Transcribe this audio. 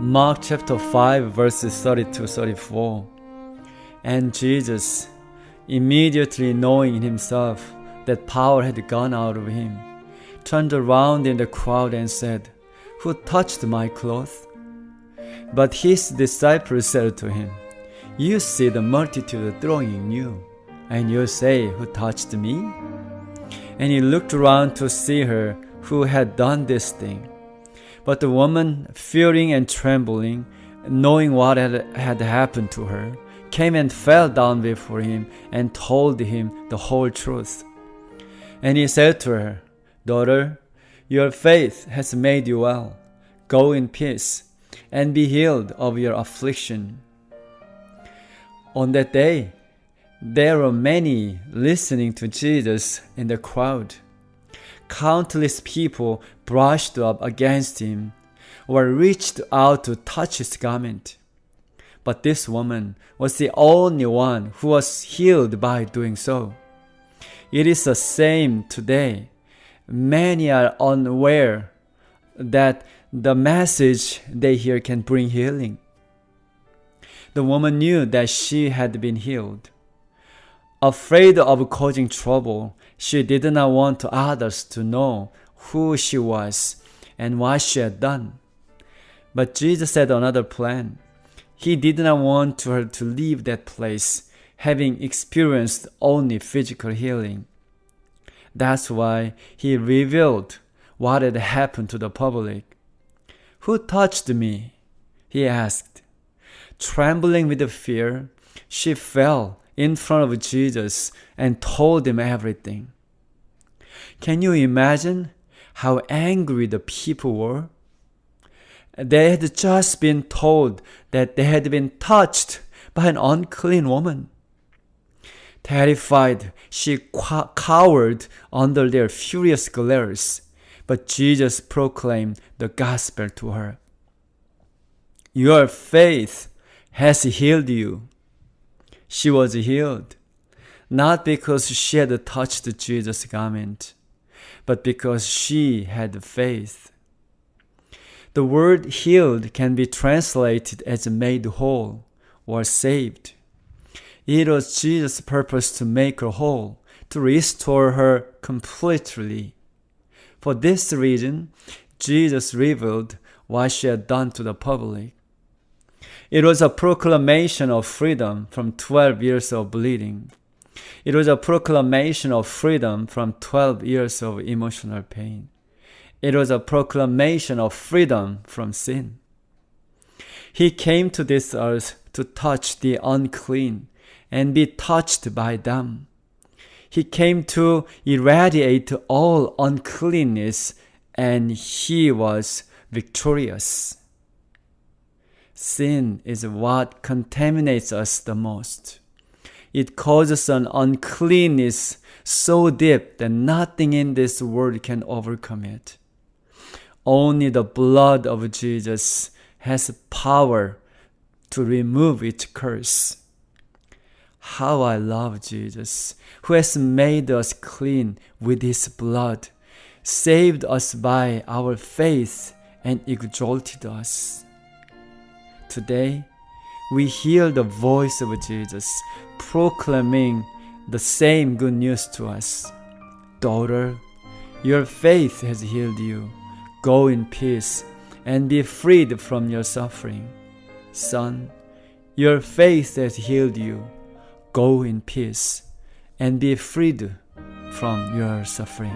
Mark chapter 5 verses 32-34. And Jesus, immediately knowing in himself that power had gone out of him, turned around in the crowd and said, "Who touched my cloth?" But his disciples said to him, "You see the multitude thronging you, and you say, 'Who touched me?'" And he looked around to see her who had done this thing. But the woman, fearing and trembling, knowing what had happened to her, came and fell down before him and told him the whole truth. And he said to her, "Daughter, your faith has made you well. Go in peace and be healed of your affliction." On that day, there were many listening to Jesus in the crowd. Countless people brushed up against him or reached out to touch his garment. But this woman was the only one who was healed by doing so. It is the same today. Many are unaware that the message they hear can bring healing. The woman knew that she had been healed. Afraid of causing trouble, she did not want others to know who she was and what she had done. But Jesus had another plan. He did not want her to leave that place having experienced only physical healing. That's why he revealed what had happened to the public. "Who touched me?" he asked. Trembling with fear, she fell in front of Jesus and told him everything. Can you imagine how angry the people were? They had just been told that they had been touched by an unclean woman. Terrified, she cowered under their furious glares, but Jesus proclaimed the gospel to her. "Your faith has healed you." She was healed, not because she had touched Jesus' garment, but because she had faith. The word healed can be translated as made whole or saved. It was Jesus' purpose to make her whole, to restore her completely. For this reason, Jesus revealed what she had done to the public. It was a proclamation of freedom from 12 years of bleeding. It was a proclamation of freedom from 12 years of emotional pain. It was a proclamation of freedom from sin. He came to this earth to touch the unclean and be touched by them. He came to eradicate all uncleanness, and he was victorious. Sin is what contaminates us the most. It causes an uncleanness so deep that nothing in this world can overcome it. Only the blood of Jesus has power to remove its curse. How I love Jesus, who has made us clean with his blood, saved us by our faith, and exalted us. Today, we hear the voice of Jesus proclaiming the same good news to us. "Daughter, your faith has healed you. Go in peace and be freed from your suffering. Son, your faith has healed you. Go in peace and be freed from your suffering."